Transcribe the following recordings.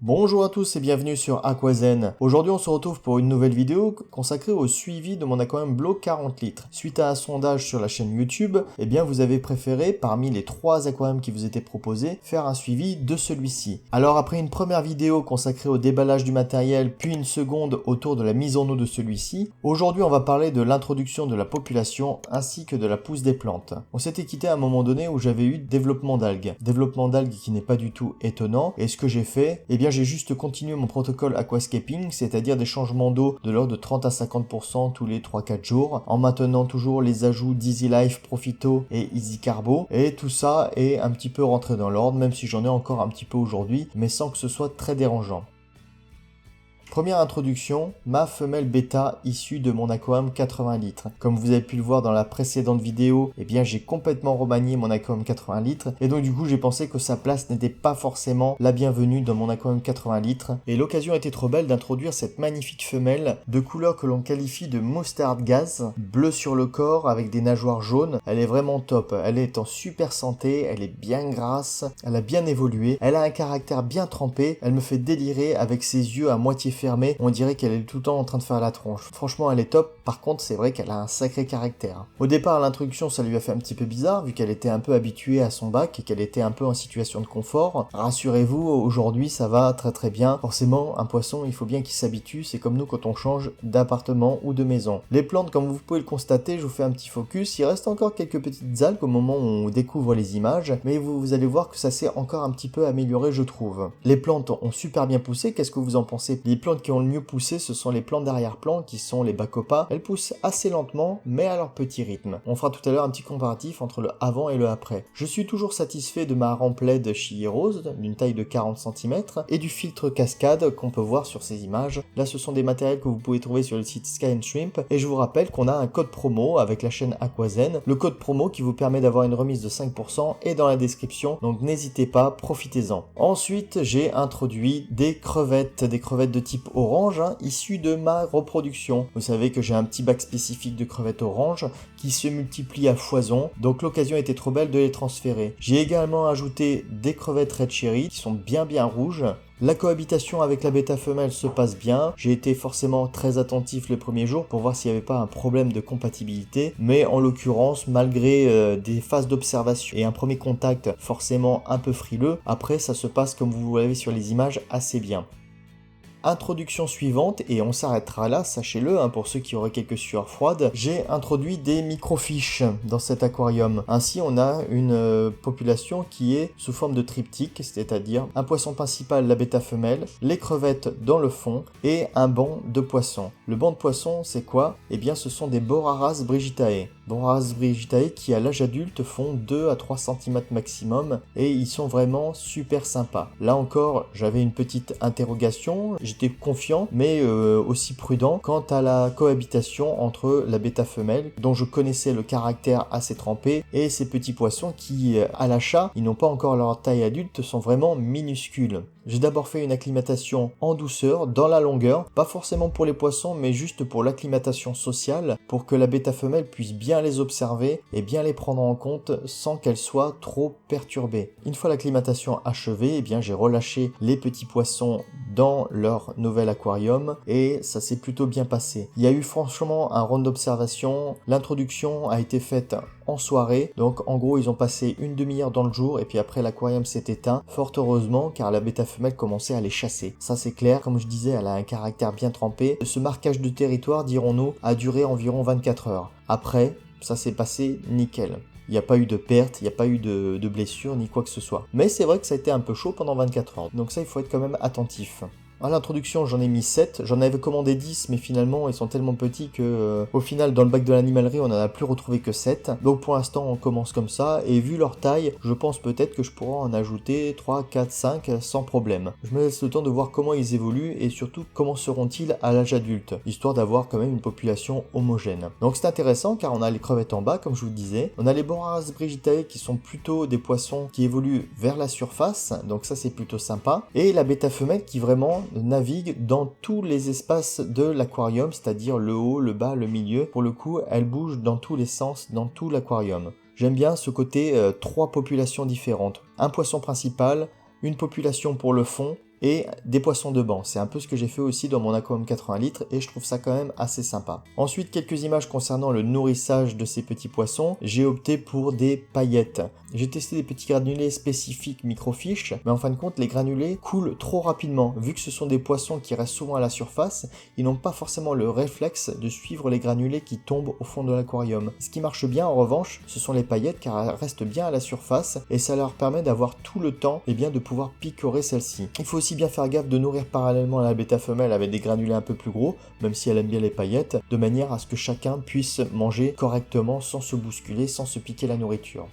Bonjour à tous et bienvenue sur Aquazen. Aujourd'hui on se retrouve pour une nouvelle vidéo consacrée au suivi de mon aquarium Blo 40 litres. Suite à un sondage sur la chaîne YouTube, vous avez préféré, parmi les 3 aquariums qui vous étaient proposés, faire un suivi de celui-ci. Alors après une première vidéo consacrée au déballage du matériel, puis une seconde autour de la mise en eau de celui-ci, aujourd'hui on va parler de l'introduction de la population ainsi que de la pousse des plantes. On s'était quitté à un moment donné où j'avais eu développement d'algues. Développement d'algues qui n'est pas du tout étonnant, et ce que j'ai fait, j'ai juste continué mon protocole aquascaping, c'est-à-dire des changements d'eau de l'ordre de 30 à 50% tous les 3-4 jours, en maintenant toujours les ajouts d'Easy Life, Profito et Easy Carbo, et tout ça est un petit peu rentré dans l'ordre, même si j'en ai encore un petit peu aujourd'hui, mais sans que ce soit très dérangeant. Première introduction, ma femelle bêta issue de mon aquarium 80 litres. Comme vous avez pu le voir dans la précédente vidéo, j'ai complètement remanié mon aquarium 80 litres et donc du coup j'ai pensé que sa place n'était pas forcément la bienvenue dans mon aquarium 80 litres et l'occasion était trop belle d'introduire cette magnifique femelle de couleur que l'on qualifie de moutarde gaz, bleu sur le corps avec des nageoires jaunes. Elle est vraiment top, elle est en super santé, elle est bien grasse, elle a bien évolué, elle a un caractère bien trempé, elle me fait délirer avec ses yeux à moitié fermée, on dirait qu'elle est tout le temps en train de faire la tronche. Franchement, elle est top. Par contre, c'est vrai qu'elle a un sacré caractère. Au départ, l'introduction, ça lui a fait un petit peu bizarre, vu qu'elle était un peu habituée à son bac et qu'elle était un peu en situation de confort. Rassurez-vous, aujourd'hui, ça va très très bien. Forcément, un poisson, il faut bien qu'il s'habitue. C'est comme nous quand on change d'appartement ou de maison. Les plantes, comme vous pouvez le constater, je vous fais un petit focus. Il reste encore quelques petites algues au moment où on découvre les images, mais vous allez voir que ça s'est encore un petit peu amélioré, je trouve. Les plantes ont super bien poussé. Qu'est-ce que vous en pensez? Les plantes qui ont le mieux poussé, ce sont les plantes d'arrière-plan qui sont les bacopas. Elles poussent assez lentement, mais à leur petit rythme. On fera tout à l'heure un petit comparatif entre le avant et le après. Je suis toujours satisfait de ma remplède Chili Rose, d'une taille de 40 cm, et du filtre cascade qu'on peut voir sur ces images. Là, ce sont des matériels que vous pouvez trouver sur le site Sky & Shrimp, et je vous rappelle qu'on a un code promo avec la chaîne Aquazen, le code promo qui vous permet d'avoir une remise de 5% est dans la description, donc n'hésitez pas, profitez-en. Ensuite, j'ai introduit des crevettes de type orange, issues de ma reproduction. Vous savez que j'ai un petit bac spécifique de crevettes orange qui se multiplient à foison, donc l'occasion était trop belle de les transférer. J'ai également ajouté des crevettes red cherry qui sont bien rouges. La cohabitation avec la bêta femelle se passe bien. J'ai été forcément très attentif les premiers jours pour voir s'il n'y avait pas un problème de compatibilité, mais en l'occurrence, malgré des phases d'observation et un premier contact forcément un peu frileux, après ça se passe comme vous l'avez sur les images assez bien. Introduction suivante, et on s'arrêtera là, sachez-le, pour ceux qui auraient quelques sueurs froides, j'ai introduit des microfiches dans cet aquarium. Ainsi, on a une population qui est sous forme de triptyque, c'est-à-dire un poisson principal, la bêta femelle, les crevettes dans le fond et un banc de poissons. Le banc de poissons, c'est quoi? Ce sont des Boraras brigitae. Boraras brigitae qui, à l'âge adulte, font 2 à 3 cm maximum et ils sont vraiment super sympas. Là encore, j'avais une petite interrogation. J'étais confiant, mais aussi prudent quant à la cohabitation entre la bêta femelle, dont je connaissais le caractère assez trempé, et ces petits poissons qui, à l'achat, ils n'ont pas encore leur taille adulte, sont vraiment minuscules. J'ai d'abord fait une acclimatation en douceur, dans la longueur, pas forcément pour les poissons, mais juste pour l'acclimatation sociale, pour que la bêta femelle puisse bien les observer et bien les prendre en compte sans qu'elles soient trop perturbées. Une fois l'acclimatation achevée, j'ai relâché les petits poissons dans leur nouvel aquarium et ça s'est plutôt bien passé. Il y a eu franchement un round d'observation, l'introduction a été faite en soirée, donc en gros ils ont passé une demi-heure dans le jour et puis après l'aquarium s'est éteint, fort heureusement car la bêta femelle commençait à les chasser. Ça c'est clair, comme je disais, elle a un caractère bien trempé. Ce marquage de territoire, dirons-nous, a duré environ 24 heures. Après, ça s'est passé nickel. Il n'y a pas eu de perte, il n'y a pas eu de blessure ni quoi que ce soit. Mais c'est vrai que ça a été un peu chaud pendant 24 heures, donc ça il faut être quand même attentif. À l'introduction, j'en ai mis 7, j'en avais commandé 10, mais finalement, ils sont tellement petits que, au final, dans le bac de l'animalerie, on n'en a plus retrouvé que 7. Donc pour l'instant, on commence comme ça, et vu leur taille, je pense peut-être que je pourrai en ajouter 3, 4, 5 sans problème. Je me laisse le temps de voir comment ils évoluent, et surtout comment seront-ils à l'âge adulte, histoire d'avoir quand même une population homogène. Donc c'est intéressant, car on a les crevettes en bas, comme je vous le disais, on a les Boraras brigitae qui sont plutôt des poissons qui évoluent vers la surface, donc ça c'est plutôt sympa, et la bêta femelle qui vraiment navigue dans tous les espaces de l'aquarium, c'est-à-dire le haut, le bas, le milieu. Pour le coup, elle bouge dans tous les sens, dans tout l'aquarium. J'aime bien ce côté 3 populations différentes. Un poisson principal, une population pour le fond et des poissons de banc. C'est un peu ce que j'ai fait aussi dans mon aquarium 80 litres et je trouve ça quand même assez sympa. Ensuite, quelques images concernant le nourrissage de ces petits poissons. J'ai opté pour des paillettes. J'ai testé des petits granulés spécifiques microfiches, mais en fin de compte, les granulés coulent trop rapidement. Vu que ce sont des poissons qui restent souvent à la surface, ils n'ont pas forcément le réflexe de suivre les granulés qui tombent au fond de l'aquarium. Ce qui marche bien en revanche, ce sont les paillettes car elles restent bien à la surface et ça leur permet d'avoir tout le temps de pouvoir picorer celle-ci. Il faut aussi bien faire gaffe de nourrir parallèlement la bêta femelle avec des granulés un peu plus gros, même si elle aime bien les paillettes, de manière à ce que chacun puisse manger correctement sans se bousculer, sans se piquer la nourriture.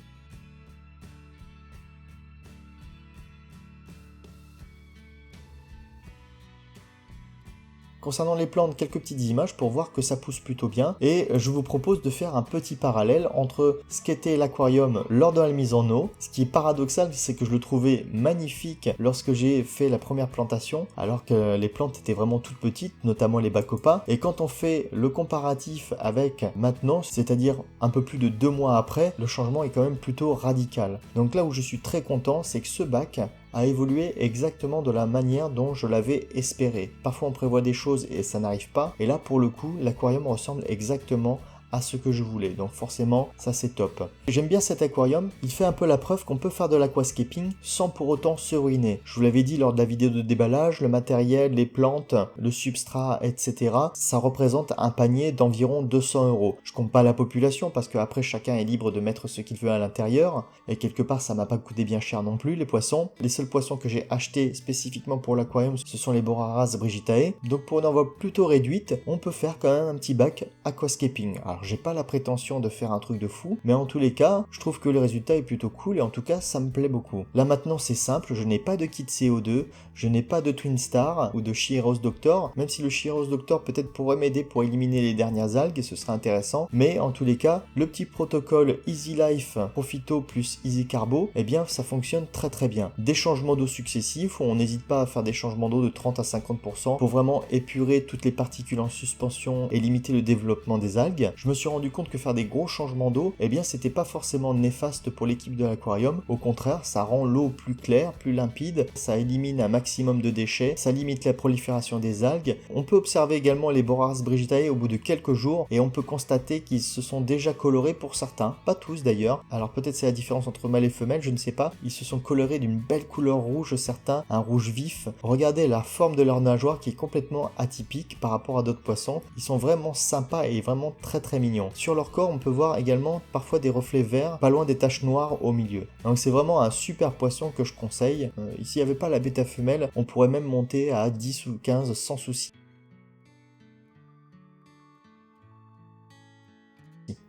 Concernant les plantes, quelques petites images pour voir que ça pousse plutôt bien. Et je vous propose de faire un petit parallèle entre ce qu'était l'aquarium lors de la mise en eau. Ce qui est paradoxal, c'est que je le trouvais magnifique lorsque j'ai fait la première plantation, alors que les plantes étaient vraiment toutes petites, notamment les bacopas. Et quand on fait le comparatif avec maintenant, c'est-à-dire un peu plus de 2 mois après, le changement est quand même plutôt radical. Donc là où je suis très content, c'est que ce bac a évolué exactement de la manière dont je l'avais espéré. Parfois on prévoit des choses et ça n'arrive pas, et là pour le coup l'aquarium ressemble exactement à ce que je voulais, donc forcément ça c'est top. J'aime bien cet aquarium, il fait un peu la preuve qu'on peut faire de l'aquascaping sans pour autant se ruiner. Je vous l'avais dit lors de la vidéo de déballage, le matériel, les plantes, le substrat, etc. ça représente un panier d'environ 200 €. Je compte pas la population parce qu'après chacun est libre de mettre ce qu'il veut à l'intérieur, et quelque part ça m'a pas coûté bien cher non plus les poissons. Les seuls poissons que j'ai achetés spécifiquement pour l'aquarium ce sont les Boraras brigitae, donc pour une enveloppe plutôt réduite, on peut faire quand même un petit bac aquascaping. Alors j'ai pas la prétention de faire un truc de fou, mais en tous les cas, je trouve que le résultat est plutôt cool et en tout cas, ça me plaît beaucoup. Là maintenant, c'est simple, je n'ai pas de kit CO2, je n'ai pas de Twin Star ou de Chiros Doctor, même si le Chiros Doctor peut-être pourrait m'aider pour éliminer les dernières algues et ce serait intéressant, mais en tous les cas, le petit protocole Easy Life Profito plus Easy Carbo, eh bien ça fonctionne très très bien. Des changements d'eau successifs, on n'hésite pas à faire des changements d'eau de 30 à 50% pour vraiment épurer toutes les particules en suspension et limiter le développement des algues. Je me suis rendu compte que faire des gros changements d'eau, eh bien c'était pas forcément néfaste pour l'équipe de l'aquarium, au contraire ça rend l'eau plus claire, plus limpide, ça élimine un maximum de déchets, ça limite la prolifération des algues. On peut observer également les Boraras brigitae au bout de quelques jours et on peut constater qu'ils se sont déjà colorés pour certains, pas tous d'ailleurs, alors peut-être c'est la différence entre mâle et femelle, je ne sais pas, ils se sont colorés d'une belle couleur rouge certains, un rouge vif. Regardez la forme de leur nageoire qui est complètement atypique par rapport à d'autres poissons, ils sont vraiment sympas et vraiment très très mignons. Sur leur corps, on peut voir également parfois des reflets verts, pas loin des taches noires au milieu. Donc c'est vraiment un super poisson que je conseille. S'il n'y avait pas la bêta femelle, on pourrait même monter à 10 ou 15 sans souci.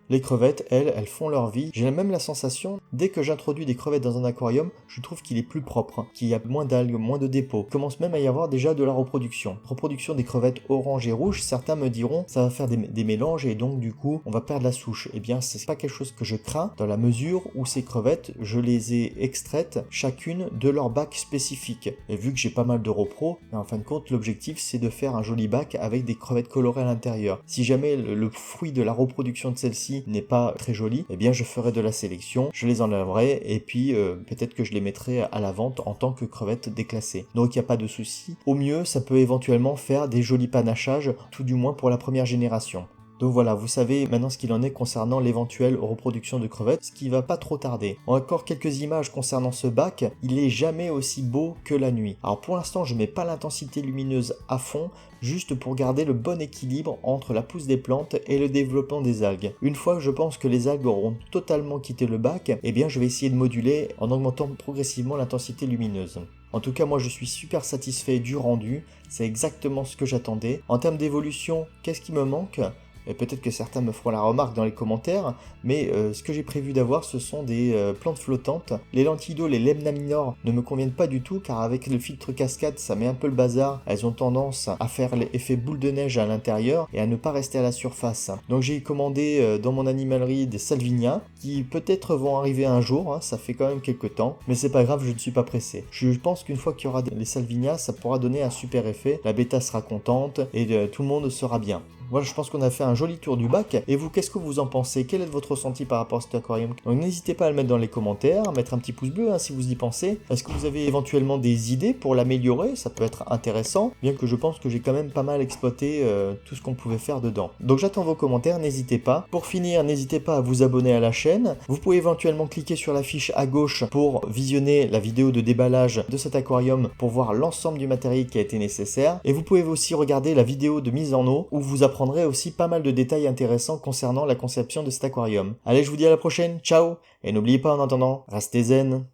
Les crevettes, elles font leur vie. J'ai même la sensation, dès que j'introduis des crevettes dans un aquarium, je trouve qu'il est plus propre, qu'il y a moins d'algues, moins de dépôts. Il commence même à y avoir déjà de la reproduction. Reproduction des crevettes orange et rouge, certains me diront, ça va faire des mélanges et donc du coup, on va perdre la souche. Eh bien, c'est pas quelque chose que je crains, dans la mesure où ces crevettes, je les ai extraites, chacune de leur bac spécifique. Et vu que j'ai pas mal de repro, en fin de compte, l'objectif, c'est de faire un joli bac avec des crevettes colorées à l'intérieur. Si jamais le fruit de la reproduction de celle-ci n'est pas très joli, eh bien je ferai de la sélection, je les enlèverai et puis peut-être que je les mettrai à la vente en tant que crevettes déclassées. Donc il n'y a pas de souci. Au mieux, ça peut éventuellement faire des jolis panachages, tout du moins pour la première génération. Donc voilà, vous savez maintenant ce qu'il en est concernant l'éventuelle reproduction de crevettes, ce qui va pas trop tarder. Encore quelques images concernant ce bac, il est jamais aussi beau que la nuit. Alors pour l'instant, je mets pas l'intensité lumineuse à fond, juste pour garder le bon équilibre entre la pousse des plantes et le développement des algues. Une fois que je pense que les algues auront totalement quitté le bac, eh bien je vais essayer de moduler en augmentant progressivement l'intensité lumineuse. En tout cas, moi je suis super satisfait du rendu, c'est exactement ce que j'attendais. En termes d'évolution, qu'est-ce qui me manque ? Et peut-être que certains me feront la remarque dans les commentaires, mais ce que j'ai prévu d'avoir, ce sont des plantes flottantes. Les lentilles d'eau, les Lemna Minor, ne me conviennent pas du tout, car avec le filtre cascade, ça met un peu le bazar. Elles ont tendance à faire l'effet boule de neige à l'intérieur et à ne pas rester à la surface. Donc j'ai commandé dans mon animalerie des Salvinia, qui peut-être vont arriver un jour, hein, ça fait quand même quelques temps, mais c'est pas grave, je ne suis pas pressé. Je pense qu'une fois qu'il y aura les Salvinia, ça pourra donner un super effet, la bêta sera contente et tout le monde sera bien. Voilà, je pense qu'on a fait un joli tour du bac. Et vous, qu'est-ce que vous en pensez? Quel est votre ressenti par rapport à cet aquarium? Donc n'hésitez pas à le mettre dans les commentaires, à mettre un petit pouce bleu si vous y pensez. Est-ce que vous avez éventuellement des idées pour l'améliorer? Ça peut être intéressant, bien que je pense que j'ai quand même pas mal exploité tout ce qu'on pouvait faire dedans. Donc j'attends vos commentaires, n'hésitez pas. Pour finir, n'hésitez pas à vous abonner à la chaîne. Vous pouvez éventuellement cliquer sur la fiche à gauche pour visionner la vidéo de déballage de cet aquarium pour voir l'ensemble du matériel qui a été nécessaire. Et vous pouvez aussi regarder la vidéo de mise en eau où vous apprendrez aussi pas mal de détails intéressants concernant la conception de cet aquarium. Allez, je vous dis à la prochaine, ciao! Et n'oubliez pas en attendant, restez zen!